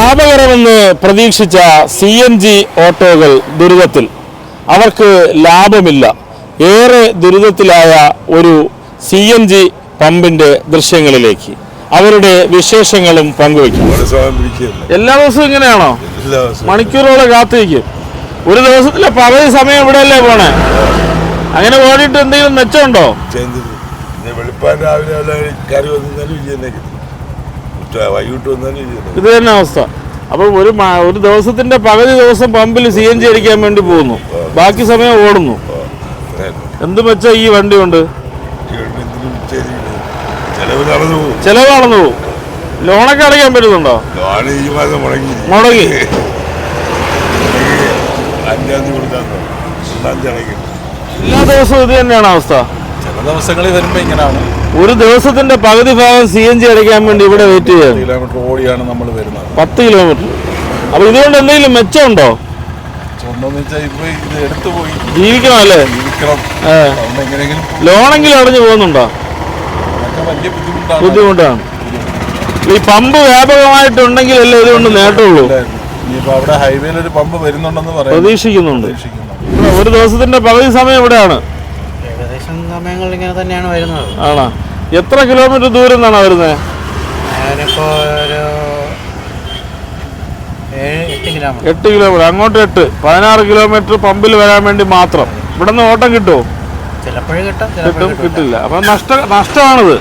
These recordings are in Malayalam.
ലാഭകരമെന്ന് പ്രതീക്ഷിച്ച CNG ഓട്ടോകൾ ദുരിതത്തിൽ. അവർക്ക് ലാഭമില്ല. ഏറെ ദുരിതത്തിലായ ഒരു CNG പമ്പിന്റെ ദൃശ്യങ്ങളിലേക്ക് അവരുടെ വിശേഷങ്ങളും പങ്കുവയ്ക്കും. എല്ലാ ദിവസവും ഇങ്ങനെയാണോ? മണിക്കൂറോളം കാത്തിരിക്കും. ഒരു ദിവസത്തിലെ പകുതി സമയം ഇവിടെയല്ലേ പോണേ? അങ്ങനെ ഓടിയിട്ട് എന്തെങ്കിലും മെച്ചമുണ്ടോ? ഇത് തന്നെ അവസ്ഥ. അപ്പൊ ഒരു ദിവസത്തിന്റെ പകുതി ദിവസം പമ്പിൽ CNG അടിക്കാൻ വേണ്ടി പോകുന്നു, ബാക്കി സമയം ഓടുന്നു. എന്ത് മെച്ച ഈ വണ്ടി കൊണ്ട്? ചെലവ് നടന്നു പോകും. ലോണൊക്കെ അടയ്ക്കാൻ പറ്റുന്നുണ്ടോ? മുടങ്ങി. എല്ലാ ദിവസവും ഇത് തന്നെയാണ് അവസ്ഥ? ചില ദിവസങ്ങളിൽ വരുമ്പോ ഇങ്ങനെയാണ്. ഒരു ദിവസത്തിന്റെ പകുതി ഭാഗം CNG അടിക്കാൻ വേണ്ടി ഇവിടെ വെയിറ്റ് ചെയ്യാം. കിലോമീറ്റർ ഓടിയാണ് നമ്മൾ വരുന്നത്. 10 കിലോമീറ്റർ. അപ്പൊ ഇതുകൊണ്ട് എന്തെങ്കിലും മെച്ചമുണ്ടോ? ജീവിക്കണം അല്ലേ? ലോണെങ്കിലും അടഞ്ഞു പോകുന്നുണ്ടോ? ബുദ്ധിമുട്ടാണ്. ഈ പമ്പ് വ്യാപകമായിട്ടുണ്ടെങ്കിലല്ലേ ഇതുകൊണ്ട് നേട്ടമുള്ളൂ. അവിടെ ഹൈവേയിൽ ഒരു പമ്പ് വരുന്നുണ്ടെന്ന് പ്രതീക്ഷിക്കുന്നുണ്ട്. ഒരു ദിവസത്തിന്റെ പകുതി സമയം ഇവിടെയാണ്. ഏകദേശം സമയങ്ങളിൽ ഇങ്ങനെ തന്നെയാണ് വരുന്നത്. ആണോ? എത്ര കിലോമീറ്റർ ദൂരം നിന്നാണ് വരുന്നത്? ഞാനിപ്പോ ഒരു 8 കിലോമീറ്റർ. അങ്ങോട്ട് 8, 16 കിലോമീറ്റർ പമ്പിൽ വരാൻ വേണ്ടി മാത്രം. ഇവിടെ നിന്ന് ഓട്ടം കിട്ടുമോ? ചിലപ്പോഴും കിട്ടും, കിട്ടില്ല. അപ്പൊ നഷ്ടമാണിത്.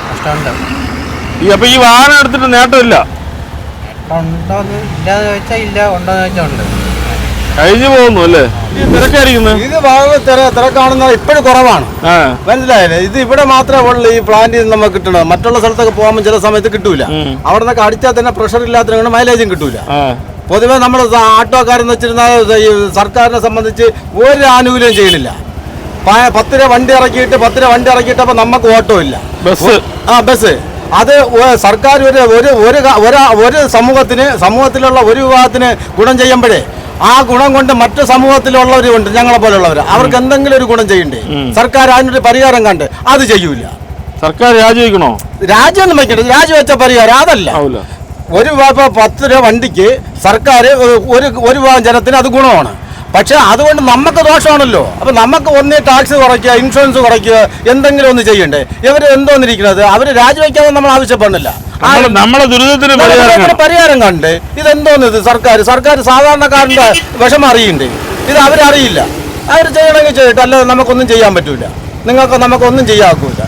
അപ്പൊ ഈ വാഹനം എടുത്തിട്ട് നേട്ടമില്ല. കഴിഞ്ഞു പോകുന്നു അല്ലേ? തിരക്കായിരിക്കുന്നത്. ഇത് തിരക്കാണെന്ന ഇപ്പോഴും കുറവാണ്, മനസ്സിലായില്ലേ? ഇത് ഇവിടെ മാത്രമേ ഉള്ളൂ ഈ പ്ലാന്റിൽ നിന്ന് നമുക്ക് കിട്ടണത്. മറ്റുള്ള സ്ഥലത്തൊക്കെ പോകുമ്പോൾ ചില സമയത്ത് കിട്ടൂല. അവിടെ നിന്നൊക്കെ അടിച്ചാൽ തന്നെ പ്രഷർ ഇല്ലാത്തതിനാണ് മൈലേജും കിട്ടൂല. പൊതുവെ നമ്മൾ ആട്ടോക്കാരെന്ന് വെച്ചിരുന്നാൽ ഈ സർക്കാരിനെ സംബന്ധിച്ച് ഒരു ആനുകൂല്യം ചെയ്യണില്ല. 10 രൂപ വണ്ടി ഇറക്കിയിട്ട് അപ്പൊ നമുക്ക് ഓട്ടോ ഇല്ല. ബസ് അത് സർക്കാർ ഒരു സമൂഹത്തിലുള്ള ഒരു വിഭാഗത്തിന് ഗുണം ചെയ്യുമ്പോഴേ ആ ഗുണം കൊണ്ട് മറ്റു സമൂഹത്തിലുള്ളവരുണ്ട്, ഞങ്ങളെ പോലുള്ളവർ. അവർക്ക് എന്തെങ്കിലും ഒരു ഗുണം ചെയ്യണ്ടേ? സർക്കാർ അതിനൊരു പരിഹാരം കണ്ട് അത് ചെയ്യൂല. സർക്കാർ രാജിവെക്കണോ? രാജിയൊന്നും വെക്കണ്ട. രാജിവെച്ച പരിഹാരം അതല്ല. ഒരു 10 രൂപ വണ്ടിക്ക് സർക്കാർ ഒരു വിഭാഗം ജനത്തിന് അത് ഗുണമാണ്. പക്ഷെ അതുകൊണ്ട് നമുക്ക് ദോഷമാണല്ലോ. അപ്പൊ നമുക്ക് ഒന്നേ ടാക്സ് കുറയ്ക്കുക, ഇൻഷുറൻസ് കുറയ്ക്കുക, എന്തെങ്കിലും ഒന്ന് ചെയ്യണ്ടേ? ഇവർ എന്തോന്നിരിക്കുന്നത്? അവര് രാജിവെക്കാതെ നമ്മൾ ആവശ്യപ്പെടുന്നില്ല. നമ്മളെ ദുരിതത്തിന് പരിഹാരം കണ്ട് ഇതെന്തോന്നിത്? സർക്കാർ സാധാരണക്കാരന്റെ വിഷമം അറിയണ്ടേ? ഇത് അവരറിയില്ല. അവർ ചെയ്യണമെങ്കിൽ ചെയ്തിട്ട്, അല്ലാതെ നമുക്കൊന്നും ചെയ്യാൻ പറ്റൂല. നമുക്കൊന്നും ചെയ്യാക്കൂല.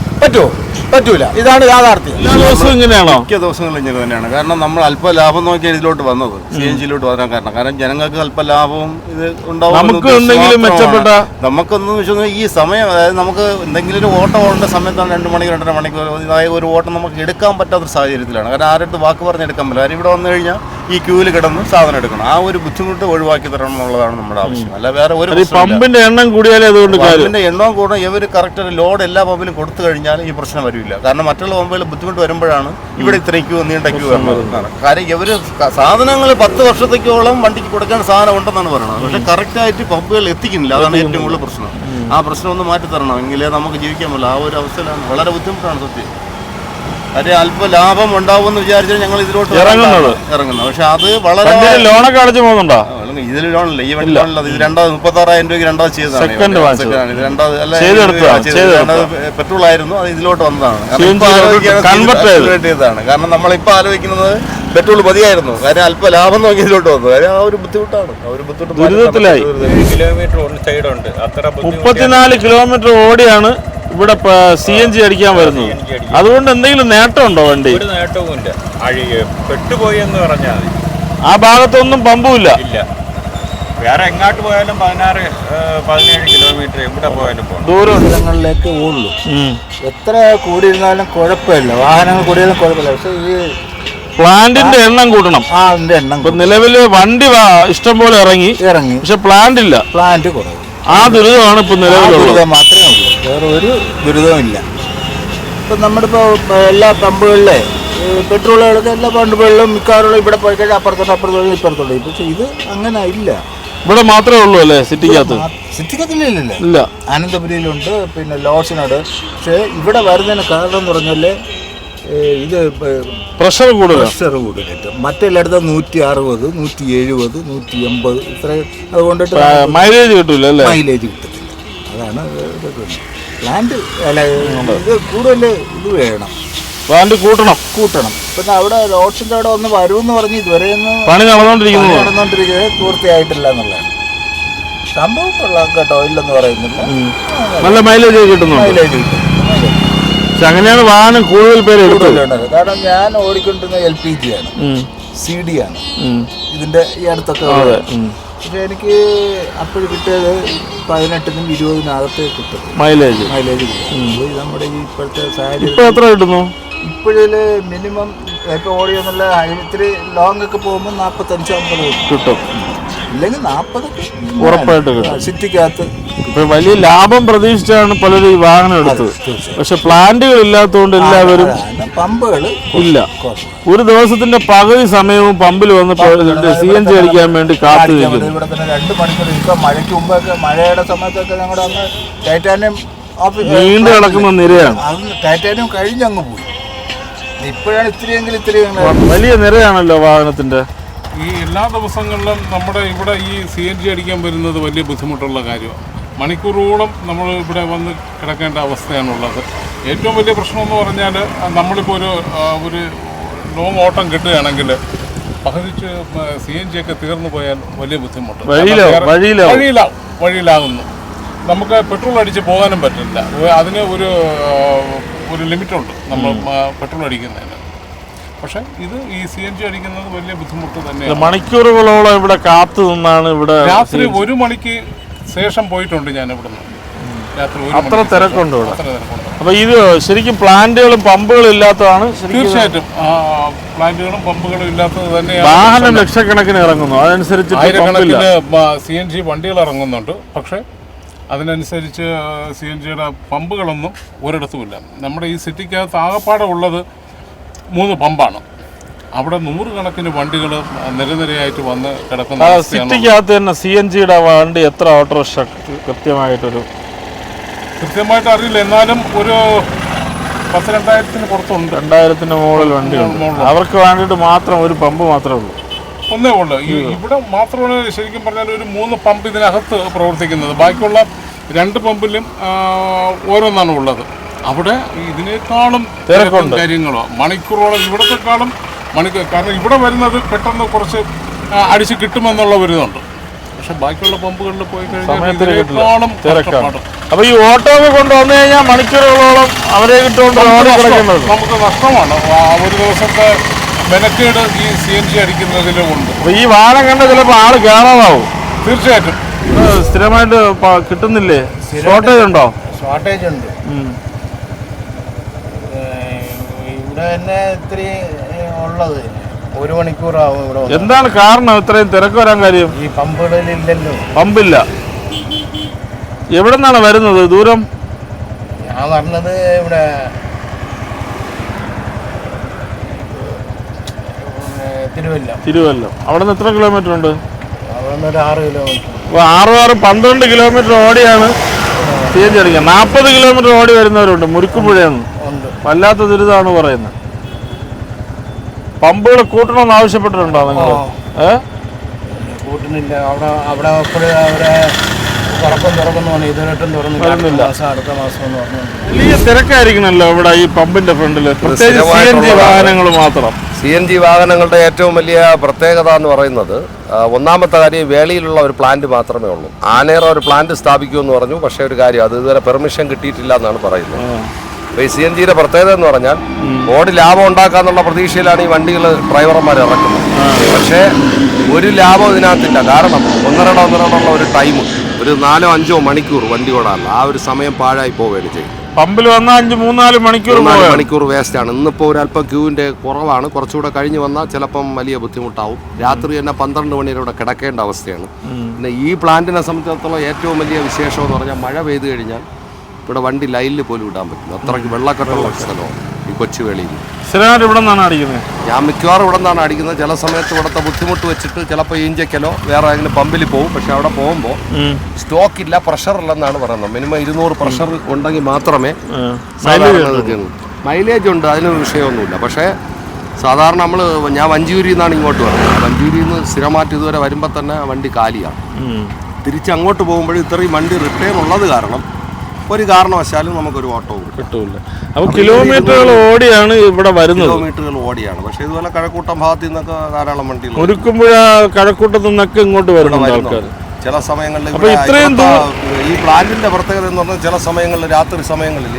പറ്റൂല. ഇതാണ് യാഥാർത്ഥ്യം. എല്ലാ ദിവസവും ഇങ്ങനെയാണോ? മിക്ക ദിവസങ്ങളും ഇങ്ങനെ തന്നെയാണ്. കാരണം നമ്മൾ അല്പ ലാഭം നോക്കിയാണ് ഇതിലോട്ട് വന്നത്, CNGയിലോട്ട് വരാൻ കാരണം ജനങ്ങൾക്ക് അല്പ ലാഭവും ഇത് ഉണ്ടാവും. നമുക്കൊന്നും വെച്ചാൽ ഈ സമയം, അതായത് നമുക്ക് എന്തെങ്കിലും ഒരു ഓട്ടം ഓടേണ്ട സമയത്താണ് 2 മണിക്കൂർ 2.5 മണിക്കൂർ ഒരു ഓട്ടം നമുക്ക് എടുക്കാൻ പറ്റാത്തൊരു സാഹചര്യത്തിലാണ്. കാരണം ആരുടെ വാക്ക് പറഞ്ഞെടുക്കാൻ പറ്റില്ല. കാര്യം ഇവിടെ വന്നു കഴിഞ്ഞാൽ ഈ ക്യൂവിൽ കിടന്ന് സാധനം എടുക്കണം. ആ ഒരു ബുദ്ധിമുട്ട് ഒഴിവാക്കി തരണം എന്നുള്ളതാണ് നമ്മുടെ ആവശ്യം. അല്ല വേറെ ഒരു പമ്പിന്റെ എണ്ണം കൂടിയാലേ അതുകൊണ്ട് പമ്പിന്റെ എണ്ണം കൂടെ ഇവർ കറക്റ്റ് ലോഡ് എല്ലാ പമ്പിലും കൊടുത്തു കഴിഞ്ഞാൽ ഈ പ്രശ്നം വരില്ല. കാരണം മറ്റുള്ള പമ്പുകൾ ബുദ്ധിമുട്ട് വരുമ്പോഴാണ് ഇവിടെ ഇത്രയും ക്യൂ നീണ്ട ക്യൂ വരുന്നത്. കാര്യം ഇവര് സാധനങ്ങൾ 10 വർഷത്തേക്കോളം വണ്ടിക്ക് കൊടുക്കാൻ സാധനം ഉണ്ടെന്നാണ് പറയുന്നത്. പക്ഷെ കറക്റ്റായിട്ട് പമ്പുകൾ എത്തിക്കുന്നില്ല. അതാണ് ഏറ്റവും കൂടുതൽ പ്രശ്നം. ആ പ്രശ്നം ഒന്ന് മാറ്റി തരണം, എങ്കിലേ നമുക്ക് ജീവിക്കാൻ പറ്റില്ല. ആ ഒരു അവസ്ഥയിലാണ്. വളരെ ബുദ്ധിമുട്ടാണ് സത്യം. കാര്യം അല്പ ലാഭം ഉണ്ടാവുമെന്ന് വിചാരിച്ചാൽ ഞങ്ങൾ ഇതിലോട്ട് ഇറങ്ങുന്നത്. പക്ഷെ അത് വളരെ ലോണൊക്കെ അടച്ചു പോകുന്നുണ്ടോ? ഇതിൽ ലോണില്ല. ഈ വണ്ടി ലോണില്ല. ഇത് 36,000 രൂപയ്ക്ക് രണ്ടാമത് ചെയ്തതാണ്. ഇത് രണ്ടാമത് പെട്രോൾ ആയിരുന്നു. അത് ഇതിലോട്ട് വന്നതാണ്. കാരണം നമ്മളിപ്പോൾ ആലോചിക്കുന്നത് പെട്രോൾ മതിയായിരുന്നു. കാര്യം അല്പ ലാഭം നോക്കി ഇതിലോട്ട് വന്നു. കാര്യം ആ ഒരു ബുദ്ധിമുട്ടാണ്. ആ ഒരു ബുദ്ധിമുട്ട്. 34 കിലോമീറ്റർ ഓടിയാണ് ഇവിടെ CNG അടിക്കാൻ വരുന്നത്. അതുകൊണ്ട് എന്തെങ്കിലും നേട്ടമുണ്ടോ? വണ്ടി ഒരു നേട്ടവുമില്ല. പെട്ടുപോയി എന്ന് പറഞ്ഞാൽ ആ ഭാഗത്തൊന്നും പമ്പുമില്ല. വേറെ എങ്ങോട്ട് പോയാലും 16-17 കിലോമീറ്റർ എവിടെ പോയാലും ദൂരങ്ങളിലേക്ക് ഓടുള്ളൂ. എത്ര കൂടിയിരുന്നാലും കുഴപ്പമില്ല. വാഹനങ്ങൾ കൂടിയാലും കുഴപ്പമില്ല. പക്ഷെ ഈ പ്ലാന്റിന്റെ എണ്ണം കൂട്ടണം. ഇപ്പൊ നിലവില് വണ്ടി ഇഷ്ടം പോലെ ഇറങ്ങി. പക്ഷെ പ്ലാന്റ് കുറവ്. ആ ദുരിതമാണ് ഇപ്പൊ നിലവിലുള്ളത്. മാത്രമേ ഉള്ളൂ, വേറെ ഒരു ദുരിതവും ഇല്ല. ഇപ്പൊ നമ്മുടെ എല്ലാ പമ്പുകളിലെ പെട്രോളുകളൊക്കെ എല്ലാ പമ്പുകളിലും മിക്കവാറും ഇവിടെ പോയി കഴിഞ്ഞാൽ അപ്പുറത്തോട്ട് ഇപ്പുറത്തോട്ട്. പക്ഷെ ഇത് അങ്ങനെ ഇല്ല. ഇവിടെ മാത്രമേ ഉള്ളൂ അല്ലേ സിറ്റിക്കകത്ത്? സിറ്റിക്കത്തില്ല. ആനന്ദപുരിയിലുണ്ട്, പിന്നെ ലോഡ്സിനുണ്ട്. പക്ഷേ ഇവിടെ വരുന്നതിന് കാരണം എന്ന് പറഞ്ഞാൽ ഇത് പ്രഷർ കൂടുതലാണ്. പ്രഷർ കൂടുതലിട്ട് മറ്റെല്ലായിടത്തും 160, 170, 180 ഇത്രയും അതുകൊണ്ടിട്ട് മൈലേജ് കിട്ടൂല അല്ലേ? മൈലേജ് കിട്ടത്തില്ല. അതാണ് ഇതൊക്കെ പ്ലാന്റ് അല്ല ഇത് കൂടുതൽ ഇത് വേണം, പ്ലാന്റ് കൂട്ടണം. പിന്നെ അവിടെ റോഡ്സിൻ്റെ അവിടെ ഒന്ന് വരുമെന്ന് പറഞ്ഞ് ഇതുവരെ ഒന്ന് പണി നടന്നുകൊണ്ടിരിക്കുന്നത് പൂർത്തിയായിട്ടില്ല എന്നുള്ളതാണ് സംഭവം. കൊള്ളാം കേട്ടോ, ഇല്ലെന്ന് പറയുന്നില്ല. നല്ല മൈലേജ് കിട്ടുന്നു. മൈലേജ് കിട്ടും. പക്ഷെ അങ്ങനെയാണ് വാഹനം കൂടുതൽ പേര് കൂടുതലുണ്ടത്. കാരണം ഞാൻ ഓടിക്കൊണ്ടിരുന്ന LPG ആണ്, CD ആണ് ഇതിന്റെ ഈ അടുത്തൊക്കെ. പക്ഷെ എനിക്ക് അപ്പോഴും കിട്ടിയത് 18-നും 20-നകത്ത് കിട്ടും മൈലേജ് കിട്ടും. നമ്മുടെ ഈ ഇപ്പോഴത്തെ സാഹചര്യം എത്ര കിട്ടുന്നു? ഇപ്പോഴേ മിനിമം ഇപ്പൊ ഓടിയെന്നുള്ള ഇത്തിരി ലോങ് ഒക്കെ പോകുമ്പോൾ 45-50 കിട്ടും. ഇല്ലെങ്കിൽ 40 ഉറപ്പായിട്ട് കിട്ടും. സിറ്റിക്കകത്ത് ഇപ്പൊ വലിയ ലാഭം പ്രതീക്ഷിച്ചാണ് പലരും ഈ വാഹനം എടുത്തത്. പക്ഷെ പ്ലാന്റുകൾ ഇല്ലാത്തതുകൊണ്ട് എല്ലാവരും പമ്പുകൾ ഇല്ല. ഒരു ദിവസത്തിന്റെ പകുതി സമയവും പമ്പിൽ വന്ന് CNG അടിക്കാൻ വേണ്ടി കാത്തു നിൽക്കുന്നു. ഇവിടെ തന്നെ 2 മണിക്കൂർ ഇപ്പൊ മഴയ്ക്ക് മുമ്പൊക്കെ, മഴയുടെ സമയത്തൊക്കെ ഞങ്ങളുടെ അന്ന് ടൈറ്റാനിയം നീണ്ടു കിടക്കുന്ന നിരയാണ്. അത് ടൈറ്റാനിയം കഴിഞ്ഞങ്ങ് പോയി. ഇപ്പോഴാണ് ഇത്രയെങ്കിലും വലിയ നിരയാണല്ലോ വാഹനത്തിന്റെ. ഈ എല്ലാ ദിവസങ്ങളിലും നമ്മുടെ ഇവിടെ ഈ CNG അടിക്കാൻ വരുന്നത് വലിയ ബുദ്ധിമുട്ടുള്ള കാര്യമാണ്. മണിക്കൂറോളം നമ്മൾ ഇവിടെ വന്ന് കിടക്കേണ്ട അവസ്ഥയാണുള്ളത്. ഏറ്റവും വലിയ പ്രശ്നമെന്ന് പറഞ്ഞാൽ നമ്മളിപ്പോൾ ഒരു ലോങ് ഓട്ടം കിട്ടുകയാണെങ്കിൽ പകുതിച്ച് CNG ഒക്കെ തീർന്നു പോയാൽ വലിയ ബുദ്ധിമുട്ട്. വഴിയിലാകുന്നു. നമുക്ക് പെട്രോൾ അടിച്ച് പോകാനും പറ്റില്ല. അതിന് ഒരു ലിമിറ്റുണ്ട് നമ്മൾ പെട്രോൾ അടിക്കുന്നതിന്. പക്ഷെ ഇത് ഈ CNG അടിക്കുന്നത് വലിയ ബുദ്ധിമുട്ട് തന്നെയാണ്. മണിക്കൂറുകളോളം ഇവിടെ കാത്തു നിന്നാണ്. ഇവിടെ രാത്രി 1 മണിക്ക് ശേഷം പോയിട്ടുണ്ട് ഞാൻ ഇവിടുന്ന്. രാത്രി അത്ര തിരക്കുണ്ട് ഇവിടെ. അപ്പൊ ഇത് ശരിക്കും പ്ലാന്റുകളും പമ്പുകളും ഇല്ലാത്തതാണ്. തീർച്ചയായിട്ടും പ്ലാന്റുകളും പമ്പുകളും ഇല്ലാത്തത് തന്നെയാണ്. വാഹനം ലക്ഷക്കണക്കിന് ഇറങ്ങുന്നു, അതനുസരിച്ച് ആയിരക്കണക്കിന് CNG വണ്ടികൾ ഇറങ്ങുന്നുണ്ട്. പക്ഷെ അതിനനുസരിച്ച് CNGയുടെ പമ്പുകളൊന്നും ഒരിടത്തുമില്ല. നമ്മുടെ ഈ സിറ്റിക്കകത്ത് ആകപ്പാടെ ഉള്ളത് 3 പമ്പാണ്. അവിടെ 100 കണക്കിന് വണ്ടികൾ നിരനിരയായിട്ട് വന്ന് കിടക്കുന്ന സിറ്റിക്കകത്ത് തന്നെ CNGയുടെ വണ്ടി എത്ര ഓട്ടോറിക്ഷ കൃത്യമായിട്ട് അറിയില്ല. എന്നാലും ഒരു 10,000-2000 പുറത്തുണ്ട്. 2000-ന് മുകളിൽ വണ്ടിയുണ്ട്. അവർക്ക് വേണ്ടിയിട്ട് മാത്രം ഒരു പമ്പ് മാത്രമേ ഉള്ളൂ. ഒന്നേ ഉള്ളൂ. ഇവിടെ മാത്രമാണ് ശരിക്കും പറഞ്ഞാൽ ഒരു 3 പമ്പ് ഇതിനകത്ത് പ്രവർത്തിക്കുന്നത്. ബാക്കിയുള്ള 2 പമ്പിലും ഓരോന്നാണ് ഉള്ളത്. അവിടെ ഇതിനേക്കാളും തിരക്കുണ്ട് കാര്യങ്ങളോ മണിക്കൂറോളം ഇവിടത്തെക്കാളും കാരണം ഇവിടെ വരുന്നത് പെട്ടെന്ന് കുറച്ച് അടിച്ച് കിട്ടുമെന്നുള്ള ഒരു ഇതുണ്ട്. പക്ഷെ ബാക്കിയുള്ള പമ്പുകളിൽ പോയി കഴിഞ്ഞാൽ അപ്പൊ ഈ ഓട്ടോ ഒക്കെ കൊണ്ടുവന്നു കഴിഞ്ഞാൽ മണിക്കൂറുകളോളം അവരെ കിട്ടുകൊണ്ട് നമുക്ക് നഷ്ടമാണ്. ഒരു ദിവസത്തെ മെനക്കേട് ഈ CNG അടിക്കുന്നതിലുമുണ്ട്. അപ്പൊ ഈ വാഹനം കണ്ട ചിലപ്പോൾ ആള് കയറാതാവും. തീർച്ചയായിട്ടും സ്ഥിരമായിട്ട് കിട്ടുന്നില്ലേ? ഷോർട്ടേജ് ഉണ്ടോ? ഷോർട്ടേജ് ഉണ്ട്. ഇവിടെ തന്നെ ഇത്തിരി ഉള്ളത് 1 മണിക്കൂറാവും ഇവിടെ. എന്താണ് കാരണം ഇത്രയും തിരക്ക് വരാൻ കാര്യം? ഈ പമ്പുകളിലില്ലല്ലോ. പമ്പില്ല. എവിടെ നിന്നാണ് വരുന്നത്? ദൂരം ഞാൻ പറഞ്ഞത് ഇവിടെ തിരുവല്ലം. അവിടെ നിന്ന് എത്ര കിലോമീറ്റർ ഉണ്ട്? അവിടെ നിന്ന് ഒരു 6 കിലോമീറ്റർ. 12 കിലോമീറ്റർ ഓടിയാണ് CNG അടിക്കുക. 40 കിലോമീറ്റർ ഓടി വരുന്നവരുണ്ട്. മുരുക്കുപുഴയെന്ന് വല്ലാത്ത ദുരിതമാണ് പറയുന്നത്. പമ്പുകൾ കൂട്ടണമെന്ന് ആവശ്യപ്പെട്ടിട്ടുണ്ടോ നിങ്ങൾ? കൂട്ടുന്നില്ല. അവിടെ അവരെ തുറക്കുന്നു. ഇതുവരെയായിട്ടും തുറന്നില്ല. അടുത്ത മാസം എന്ന് പറഞ്ഞു. വലിയ തിരക്കായിരിക്കണല്ലോ ഇവിടെ ഈ പമ്പിന്റെ ഫ്രണ്ടില്, പ്രത്യേകിച്ച് CNG വാഹനങ്ങൾ മാത്രം. CNG വാഹനങ്ങളുടെ ഏറ്റവും വലിയ പ്രത്യേകത എന്ന് പറയുന്നത് ഒന്നാമത്തെ കാര്യം വേളിയിലുള്ള ഒരു പ്ലാന്റ് മാത്രമേ ഉള്ളൂ. ആനേറ ഒരു പ്ലാന്റ് സ്ഥാപിക്കുമെന്ന് പറഞ്ഞു. പക്ഷേ ഒരു കാര്യം, അത് ഇതുവരെ പെർമിഷൻ കിട്ടിയിട്ടില്ല എന്നാണ് പറയുന്നത്. അപ്പോൾ ഈ CNGയുടെ പ്രത്യേകത എന്ന് പറഞ്ഞാൽ ഓടി ലാഭം ഉണ്ടാക്കാന്നുള്ള പ്രതീക്ഷയിലാണ് ഈ വണ്ടികൾ ഡ്രൈവർമാർ ഇറക്കുന്നത്. പക്ഷേ ഒരു ലാഭം ഇതിനകത്തില്ല. കാരണം ഒന്നരയുള്ള ഒരു ടൈം, ഒരു 4-5 മണിക്കൂർ വണ്ടി ഓടാറില്ല. ആ ഒരു സമയം പാഴായി പോവുകയാണ് ചെയ്യുന്നത്. പമ്പിൽ വന്നാൽ 3-4 മണിക്കൂർ വേസ്റ്റാണ്. ഇന്നിപ്പോൾ ഒരല്പം ക്യൂവിൻ്റെ കുറവാണ്. കുറച്ചുകൂടെ കഴിഞ്ഞ് വന്നാൽ ചിലപ്പം വലിയ ബുദ്ധിമുട്ടാവും. രാത്രി തന്നെ 12 മണി വരെ ഇവിടെ കിടക്കേണ്ട അവസ്ഥയാണ്. പിന്നെ ഈ പ്ലാന്റിനെ സംബന്ധിച്ചിടത്തോളം ഏറ്റവും വലിയ വിശേഷം എന്ന് പറഞ്ഞാൽ മഴ പെയ്തു കഴിഞ്ഞാൽ ഇവിടെ വണ്ടി ലൈനിൽ പോലും ഇടാൻ പറ്റില്ല. അത്രയ്ക്ക് വെള്ളക്കെട്ടുള്ള സ്ഥലമാണ് ഈ കൊച്ചുവേളിയിൽ. സ്ഥിരമായിട്ട് ഇവിടെ നിന്നാണ് അടിക്കുന്നത്. ഞാൻ മിക്കവാറും ഇവിടെ നിന്നാണ് അടിക്കുന്നത്. ചില സമയത്ത് ഇവിടുത്തെ ബുദ്ധിമുട്ട് വെച്ചിട്ട് ചിലപ്പോൾ ഈഞ്ചക്കലോ വേറെ ഏതെങ്കിലും പമ്പിൽ പോകും. പക്ഷെ അവിടെ പോകുമ്പോൾ സ്റ്റോക്കില്ല, പ്രഷർ ഇല്ലെന്നാണ് പറയുന്നത്. മിനിമം 200 പ്രഷർ ഉണ്ടെങ്കിൽ മാത്രമേ മൈലേജ് ഉണ്ട്, അതിന് വിഷയമൊന്നുമില്ല. പക്ഷേ സാധാരണ ഞാൻ വഞ്ചിയൂരിൽ നിന്നാണ് ഇങ്ങോട്ട് വരുന്നത്. വഞ്ചിയൂരിൽ നിന്ന് സ്ഥിരമായിട്ട് ഇതുവരെ വരുമ്പോൾ തന്നെ വണ്ടി കാലിയാണ്. തിരിച്ച് അങ്ങോട്ട് പോകുമ്പോഴും ഇത്രയും വണ്ടി റിട്ടേൺ ഉള്ളത് കാരണം ഒരു കാരണവശാലും നമുക്കൊരു ഓട്ടവും കിട്ടൂല. അപ്പോൾ കിലോമീറ്ററുകൾ ഓടിയാണ് ഇവിടെ വരുന്നത്. കിലോമീറ്ററുകൾ ഓടിയാണ്. പക്ഷേ ഇതുപോലെ കഴക്കൂട്ടം ഭാഗത്തു നിന്നൊക്കെ ധാരാളം വണ്ടികൾ ഒരുക്കുമ്പോഴ കഴക്കൂട്ടത്തു നിന്നൊക്കെ ഇങ്ങോട്ട് വരുന്നുണ്ട് ആൾക്കാർ. ചില സമയങ്ങളിൽ ഇത്രയും ഈ പ്ലാന്റിന്റെ പ്രത്യേകത എന്ന് പറഞ്ഞാൽ ചില സമയങ്ങളിൽ രാത്രി സമയങ്ങളിൽ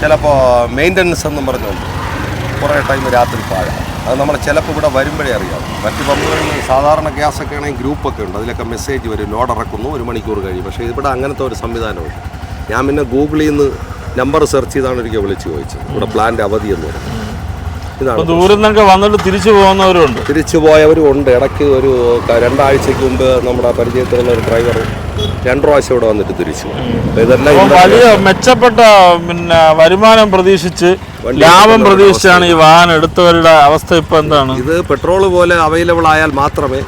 ചിലപ്പോൾ മെയിൻ്റനൻസ് എന്നും പറഞ്ഞുകൊണ്ട് കുറേ ടൈം രാത്രി പാഴാണ്. അത് നമ്മൾ ചിലപ്പോൾ ഇവിടെ വരുമ്പോഴേ അറിയാം. മറ്റ് പമ്പുകളിൽ സാധാരണ ഗ്യാസൊക്കെ ആണെങ്കിൽ ഗ്രൂപ്പൊക്കെ ഉണ്ട്, അതിലൊക്കെ മെസ്സേജ് വരും, ലോഡ് ഇറക്കുന്നു 1 മണിക്കൂർ കഴിയും. പക്ഷേ ഇവിടെ അങ്ങനത്തെ ഒരു സംവിധാനമുണ്ട്. ഞാൻ പിന്നെ ഗൂഗിളിൽ നിന്ന് നമ്പർ സെർച്ച് ചെയ്താണ് ഒരിക്കൽ വിളിച്ച് ചോദിച്ചത് ഇവിടെ പ്ലാന്റ് അവധി എന്ന് പറഞ്ഞു. ഇതാണ് ദൂരം നിന്നൊക്കെ വന്നിട്ട് തിരിച്ചു പോകുന്നവരുണ്ട്, തിരിച്ചു പോയവരും ഉണ്ട്. ഇടയ്ക്ക് ഒരു 2 ആഴ്ചയ്ക്ക് മുമ്പ് നമ്മുടെ പരിചയത്തിലുള്ള ഒരു ഡ്രൈവർ 2 പ്രാവശ്യം ഇവിടെ വന്നിട്ട് തിരിച്ചു. ഇതെല്ലാം വലിയ മെച്ചപ്പെട്ട വരുമാനം പ്രതീക്ഷിച്ച് ലാഭം പ്രതീക്ഷിച്ചാണ് ഈ വാഹനം എടുത്തവരുടെ അവസ്ഥ. ഇപ്പൊ എന്താണ്? ഇത് പെട്രോൾ പോലെ അവൈലബിൾ ആയാൽ മാത്രമേ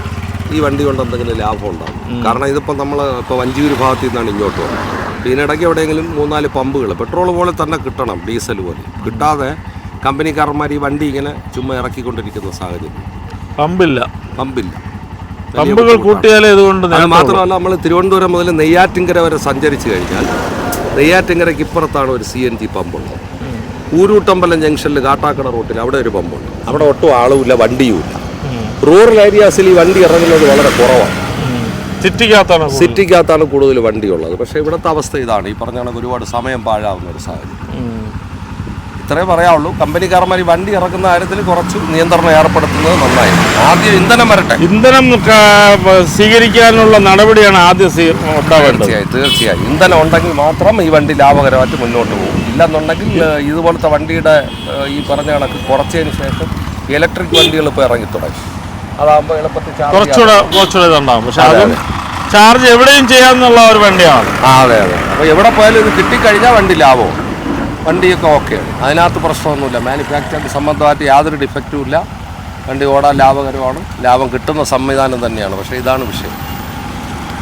ഈ വണ്ടി കൊണ്ട് എന്തെങ്കിലും ലാഭം ഉണ്ടാകും. കാരണം ഇതിപ്പോൾ നമ്മൾ ഇപ്പോൾ വഞ്ചിയൂർ ഭാഗത്തു നിന്നാണ് ഇങ്ങോട്ട് പോകുന്നത്. ഇതിനിടയ്ക്ക് എവിടെയെങ്കിലും 3-4 പമ്പുകൾ പെട്രോൾ പോലെ തന്നെ കിട്ടണം, ഡീസൽ പോലെ കിട്ടാതെ കമ്പനിക്കാരന്മാർ ഈ വണ്ടി ഇങ്ങനെ ചുമ്മാ ഇറക്കിക്കൊണ്ടിരിക്കുന്ന സാഹചര്യം. പമ്പില്ല. പമ്പുകൾ കൂട്ടിയാലേ ഇതുകൊണ്ട്. അത് മാത്രമല്ല, നമ്മൾ തിരുവനന്തപുരം മുതൽ നെയ്യാറ്റിൻകര വരെ സഞ്ചരിച്ചു കഴിഞ്ഞാൽ നെയ്യാറ്റിൻകരയ്ക്ക് ഇപ്പുറത്താണ് ഒരു CNG പമ്പുള്ളത്. ഊരൂട്ടമ്പലം ജംഗ്ഷനിൽ കാട്ടാക്കട റൂട്ടിൽ അവിടെ ഒരു പമ്പുണ്ട്. അവിടെ ഒട്ടും ആളുമില്ല, വണ്ടിയുമില്ല. റൂറൽ ഏരിയാസിൽ ഈ വണ്ടി ഇറങ്ങുന്നത് വളരെ കുറവാണ്. സിറ്റിക്കകത്താണ് കൂടുതൽ വണ്ടിയുള്ളത്. പക്ഷേ ഇവിടുത്തെ അവസ്ഥ ഇതാണ്. ഈ പറഞ്ഞ ഒരുപാട് സമയം പാഴാവുന്ന ഒരു സാഹചര്യം. ഇത്രേ പറയാവുള്ളൂ. കമ്പനിക്കാരന്മാർ ഈ വണ്ടി ഇറക്കുന്ന കാര്യത്തിൽ കുറച്ച് നിയന്ത്രണം ഏർപ്പെടുത്തുന്നത് നന്നായിരുന്നു. ആദ്യം ഇന്ധനം വരട്ടെ. ഇന്ധനം സ്വീകരിക്കാനുള്ള നടപടിയാണ് ആദ്യം. തീർച്ചയായും ഇന്ധനം ഉണ്ടെങ്കിൽ മാത്രം ഈ വണ്ടി ലാഭകരമായിട്ട് മുന്നോട്ട് പോകും. ഇല്ലെന്നുണ്ടെങ്കിൽ ഇതുപോലത്തെ വണ്ടിയുടെ ഈ പറഞ്ഞ കണക്ക് കുറച്ചതിന് ശേഷം ഇലക്ട്രിക് വണ്ടികൾ ഇപ്പോൾ ഇറങ്ങി തുടങ്ങി. അതാകുമ്പോൾ എളുപ്പത്തിൽ കുറച്ചുകൂടെ ഇതുണ്ടാകും. പക്ഷെ അതും ചാർജ് എവിടെയും ചെയ്യാന്നുള്ള ഒരു വണ്ടിയാണ്. അതെ. അപ്പോൾ എവിടെ പോയാലും ഇത് കിട്ടിക്കഴിഞ്ഞാൽ വണ്ടി ലാഭമാണ്. വണ്ടിയൊക്കെ ഓക്കെയാണ്, അതിനകത്ത് പ്രശ്നമൊന്നുമില്ല. മാനുഫാക്ചറിംഗ് സംബന്ധമായിട്ട് യാതൊരു ഡിഫക്റ്റും ഇല്ല. വണ്ടി ഓടാൻ ലാഭകരമാണ്, ലാഭം കിട്ടുന്ന സംവിധാനം തന്നെയാണ്. പക്ഷേ ഇതാണ് വിഷയം.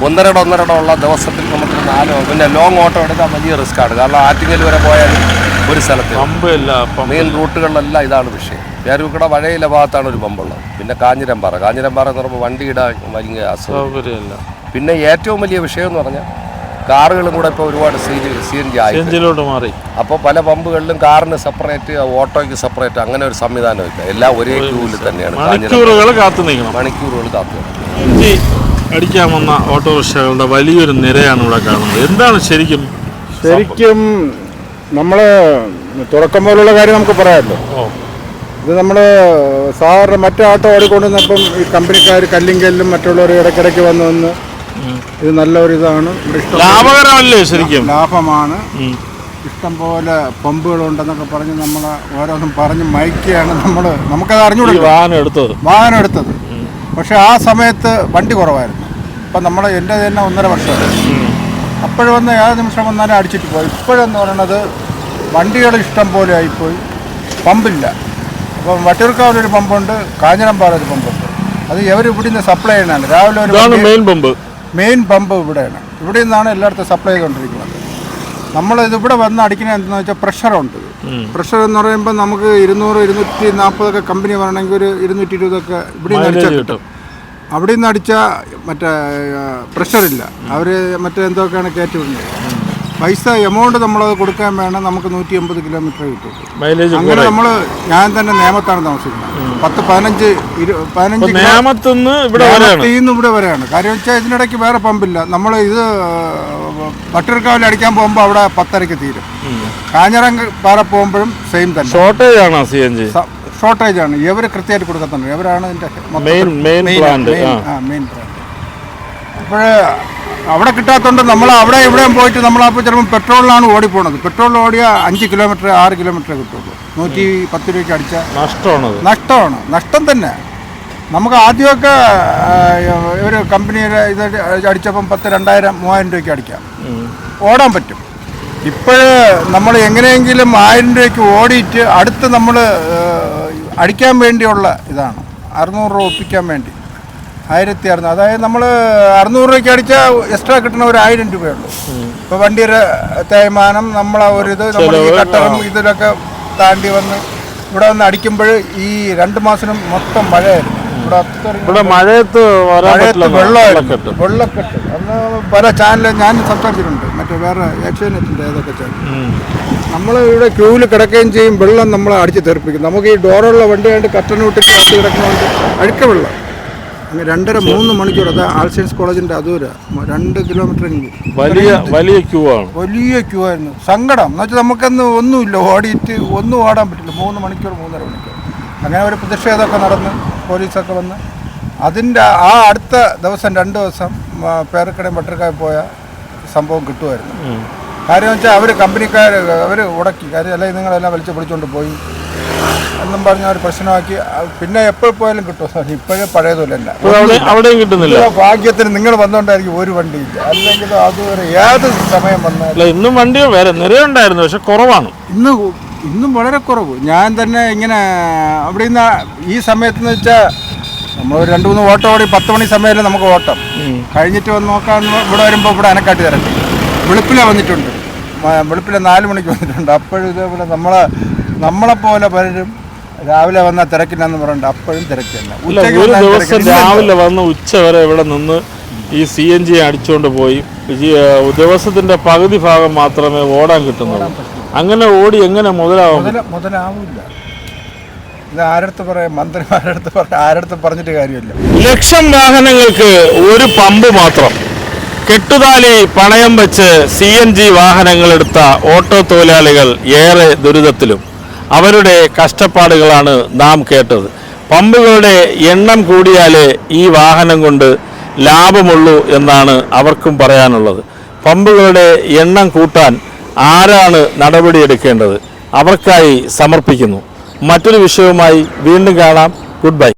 1.5 ഉള്ള ദിവസത്തിൽ നമുക്ക് 4 പിന്നെ ലോങ് ഓട്ടോ എടുക്കാൻ വലിയ റിസ്ക്കാണ്. കാരണം ആറ്റിങ്ങൽ വരെ പോയാൽ ഒരു സ്ഥലത്ത് മെയിൻ റൂട്ടുകളിലെല്ലാം ഇതാണ് വിഷയം. പേരൂക്കട വഴയിലെ ഭാഗത്താണ് ഒരു പമ്പുള്ളത്. പിന്നെ കാഞ്ഞിരമ്പാറ എന്ന് പറയുമ്പോൾ വണ്ടിയുടെ വലിയ അസുഖമില്ല. പിന്നെ ഏറ്റവും വലിയ വിഷയം എന്ന് പറഞ്ഞാൽ കാറുകളും കൂടെ ഇപ്പോൾ ഒരുപാട് CNG ആയി മാറി. അപ്പോൾ പല പമ്പുകളിലും കാറിന് സെപ്പറേറ്റ്, ഓട്ടോയ്ക്ക് സെപ്പറേറ്റ്, അങ്ങനെ ഒരു സംവിധാനമില്ല. എല്ലാം ഒരേ ക്യൂവിൽ തന്നെയാണ്. മണിക്കൂറുകൾ കാത്തു നിൽക്കണം. അടിക്കാൻ വന്ന ഓട്ടോറിക്ഷകളുടെ വലിയൊരു നിരയാണ് ഇവിടെ കാണുന്നത്. എന്താണ് ശരിക്കും നമ്മൾ തുടക്കം പോലുള്ള കാര്യം നമുക്ക് പറയാമല്ലോ. ഇത് നമ്മൾ സാധാരണ മറ്റേ ഓട്ടോ ഓടിക്കൊണ്ടിരുന്നപ്പം ഈ കമ്പനിക്കാർ കല്ലിങ്കല്ലും മറ്റുള്ളവർ ഇടയ്ക്കിടയ്ക്ക് വന്ന് ഇത് നല്ലൊരിതാണ്. ലാഭകരമല്ലേ? ശരിക്കും ലാഭമാണ്. ഇഷ്ടംപോലെ പമ്പുകളുണ്ടെന്നൊക്കെ പറഞ്ഞ് നമ്മൾ ഓരോന്നും പറഞ്ഞ് മയക്കുകയാണ് നമുക്കത് അറിഞ്ഞുകൂടി വാഹനം എടുത്തത്. പക്ഷെ ആ സമയത്ത് വണ്ടി കുറവായിരുന്നു. ഇപ്പം എൻ്റെ തന്നെ 1.5 വർഷമായി. അപ്പോഴും വന്ന് ഏത് നിമിഷം വന്നാലും അടിച്ചിട്ട് പോയി. ഇപ്പോഴെന്ന് പറയുന്നത് വണ്ടികൾ ഇഷ്ടം പോലെ ആയിപ്പോയി, പമ്പില്ല. അപ്പം വട്ടിയൂർക്കാവിലൊരു പമ്പുണ്ട്, കാഞ്ഞിരമ്പാറ ഒരു പമ്പുണ്ട്. അത് ഇവിടെ നിന്ന് സപ്ലൈ ചെയ്യുന്നതാണ്. രാവിലെ ഒരു മെയിൻ പമ്പ് ഇവിടെയാണ്. ഇവിടെ നിന്നാണ് എല്ലായിടത്തും സപ്ലൈ ചെയ്തുകൊണ്ടിരിക്കുന്നത്. നമ്മളിതിവിടെ വന്ന് അടിക്കുന്നത് എന്താണെന്ന് വെച്ചാൽ പ്രഷറുണ്ട്. പ്രഷർ എന്ന് പറയുമ്പോൾ നമുക്ക് 200-240 കമ്പനി പറയണമെങ്കിൽ ഒരു 220 ഇവിടെ നിന്ന് അടിച്ചാൽ കിട്ടും. അവിടെ നിന്ന് അടിച്ചാൽ മറ്റേ പ്രഷറില്ല. അവർ മറ്റേ എന്തൊക്കെയാണ് കയറ്റി വിടുന്നത്. പൈസ എമൗണ്ട് നമ്മളത് കൊടുക്കാൻ വേണം. നമുക്ക് 180 കിലോമീറ്റർ കിട്ടും. അങ്ങനെ ഞാൻ തന്നെ നേമത്താണ് താമസിക്കുന്നത്. 10-15 ഇവിടെ വരെയാണ്. കാര്യം വെച്ചാൽ ഇതിനിടയ്ക്ക് വേറെ പമ്പില്ല. നമ്മൾ ഇത് വട്ടിയൂർക്കാവിൽ അടിക്കാൻ പോകുമ്പോൾ അവിടെ 10:30 തീരും. കാഞ്ഞിരമ്പാറ പോകുമ്പോഴും സെയിം തന്നെ. ഷോർട്ടേജ് ആണ്. ഇവർ കൃത്യമായിട്ട് കൊടുക്കുന്നുണ്ട്. ഇവരാണ് ഇതിൻ്റെ മെയിൻ പ്ലാന്റ്. അപ്പോൾ അവിടെ കിട്ടാത്തതുകൊണ്ട് നമ്മൾ അവിടെ ഇവിടെയും പോയിട്ട് നമ്മളപ്പോൾ ചിലപ്പോൾ പെട്രോളിലാണ് ഓടിപ്പോണത്. പെട്രോൾ ഓടിയാൽ 5 കിലോമീറ്റർ 6 കിലോമീറ്റർ കിട്ടുള്ളൂ. 110 രൂപയ്ക്ക് അടിച്ചാൽ നഷ്ടമാണ്. നഷ്ടം തന്നെ. നമുക്ക് ആദ്യമൊക്കെ ഒരു കമ്പനിയുടെ ഇത് അടിച്ചപ്പം 2000-3000 രൂപയ്ക്ക് അടിക്കാം, ഓടാൻ പറ്റും. ഇപ്പോഴ് നമ്മൾ എങ്ങനെയെങ്കിലും 1000 രൂപയ്ക്ക് ഓടിയിട്ട് അടുത്ത് നമ്മൾ അടിക്കാൻ വേണ്ടിയുള്ള ഇതാണ് 600 രൂപ ഒപ്പിക്കാൻ വേണ്ടി 1600. അതായത് നമ്മൾ 600 രൂപയ്ക്ക് അടിച്ചാൽ എക്സ്ട്രാ കിട്ടുന്ന ഒരു 1000 രൂപയുള്ളൂ. ഇപ്പോൾ വണ്ടിയുടെ തേയ്മാനം, നമ്മളെ ഒരു ഇത്, നമ്മൾ ഈ കട്ടറും ഇതിലൊക്കെ താണ്ടി വന്ന് ഇവിടെ വന്ന് അടിക്കുമ്പോൾ ഈ 2 മാസം മൊത്തം മഴയായിരുന്നു. ഇവിടെ മഴയത്ത് വെള്ളമായിരുന്നു, വെള്ളക്കെട്ട്. അന്ന് പല ചാനലും ഞാൻ സംസാരിച്ചിട്ടുണ്ട്, മറ്റേ വേറെ ഏഷ്യാനെറ്റിൻ്റെ ഏതൊക്കെ ചാനൽ. നമ്മൾ ഇവിടെ ക്യൂവിൽ കിടക്കുകയും ചെയ്യും, വെള്ളം നമ്മളെ അടിച്ച് തെറിപ്പിക്കും. നമുക്ക് ഈ ഡോറുള്ള വണ്ടി ആയിട്ട് കട്ടൻ വിട്ടിട്ട് അടിച്ച് കിടക്കുന്നതുകൊണ്ട് അഴുക്ക വെള്ളം. അങ്ങ് 2.5-3 മണിക്കൂർ. അത് ആൾസൈൻസ് കോളേജിൻ്റെ അതൂര 2 കിലോമീറ്ററെങ്കിലും വലിയ ക്യൂ ആണ്. വലിയ ക്യൂ ആയിരുന്നു. സങ്കടം എന്ന് വെച്ചാൽ നമുക്കൊന്ന് ഒന്നുമില്ല, ഓടിയിട്ട് ഒന്നും ഓടാൻ പറ്റില്ല. 3 മണിക്കൂർ 3.5 മണിക്കൂർ അങ്ങനെ ഒരു പ്രതിഷേധമൊക്കെ നടന്ന് പോലീസൊക്കെ വന്ന് അതിൻ്റെ ആ അടുത്ത ദിവസം 2 ദിവസം പേരക്കടയും പട്ടർക്കായി പോയ സംഭവം കിട്ടുമായിരുന്നു. കാര്യം വെച്ചാൽ അവർ കമ്പനിക്കാർ അവർ ഉടക്കി. കാര്യം അല്ലെങ്കിൽ നിങ്ങളെല്ലാം വലിച്ചു പിടിച്ചുകൊണ്ട് പോയി എന്നും പറഞ്ഞ ഒരു പ്രശ്നമാക്കി. പിന്നെ എപ്പോൾ പോയാലും കിട്ടും. ഇപ്പോഴും പഴയതുമില്ല, അവിടെയും കിട്ടുന്നില്ല. ഭാഗ്യത്തിന് നിങ്ങൾ വന്നുകൊണ്ടായിരിക്കും ഒരു വണ്ടിയില്ല, അല്ലെങ്കിൽ അതുവരെ ഏത് സമയം വന്നാലും ഇന്നും വണ്ടി വേറെ നിറയുണ്ടായിരുന്നു, പക്ഷെ കുറവാണ്. ഇന്നും വളരെ കുറവ്. ഞാൻ തന്നെ ഇങ്ങനെ അവിടെ നിന്ന് ഈ സമയത്തെന്ന് വെച്ചാൽ നമ്മൾ 2-3 ഓട്ടം ഓടി 10 മണി സമയമല്ലേ നമുക്ക് ഓട്ടം കഴിഞ്ഞിട്ട് വന്ന് നോക്കാൻ. ഇവിടെ വരുമ്പോൾ ഇവിടെ അനക്കാട്ടി തിരക്ക്. വെളുപ്പിലെ വന്നിട്ടുണ്ട്, വെളുപ്പിലെ 4 മണിക്ക് വന്നിട്ടുണ്ട്. അപ്പോഴും ഇതേപോലെ നമ്മളെപ്പോലെ പലരും രാവിലെ വന്നാൽ തിരക്കില്ലെന്ന് പറഞ്ഞിട്ട് അപ്പോഴും തിരക്കില്ല. ഒരു ദിവസം രാവിലെ വന്ന് ഉച്ച വരെ ഇവിടെ നിന്ന് ഈ CNG അടിച്ചുകൊണ്ട് പോയി. ദിവസത്തിന്റെ പകുതി ഭാഗം മാത്രമേ ഓടാൻ കിട്ടുന്നുള്ളൂ. അങ്ങനെ ഓടി എങ്ങനെ മുതലാവില്ല. ഇത് ആരടുത്ത് പറയാം, മന്ത്രിമാരടുത്ത് പറയാം, ആരടുത്ത് പറഞ്ഞിട്ട് കാര്യമില്ല. ലക്ഷം വാഹനങ്ങൾക്ക് ഒരു പമ്പ് മാത്രം. കെട്ടുതാലി പണയം വെച്ച് CNG വാഹനങ്ങളെടുത്ത ഓട്ടോ തൊഴിലാളികൾ ഏറെ ദുരിതത്തിലും. അവരുടെ കഷ്ടപ്പാടുകളാണ് നാം കേട്ടത്. പമ്പുകളുടെ എണ്ണം കൂടിയാലേ ഈ വാഹനം കൊണ്ട് ലാഭമുള്ളൂ എന്നാണ് അവർക്കും പറയാനുള്ളത്. പമ്പുകളുടെ എണ്ണം കൂട്ടാൻ ആരാണ് നടപടിയെടുക്കേണ്ടത്? അവർക്കായി സമർപ്പിക്കുന്നു. മറ്റൊരു വിഷയവുമായി വീണ്ടും കാണാം. Good bye.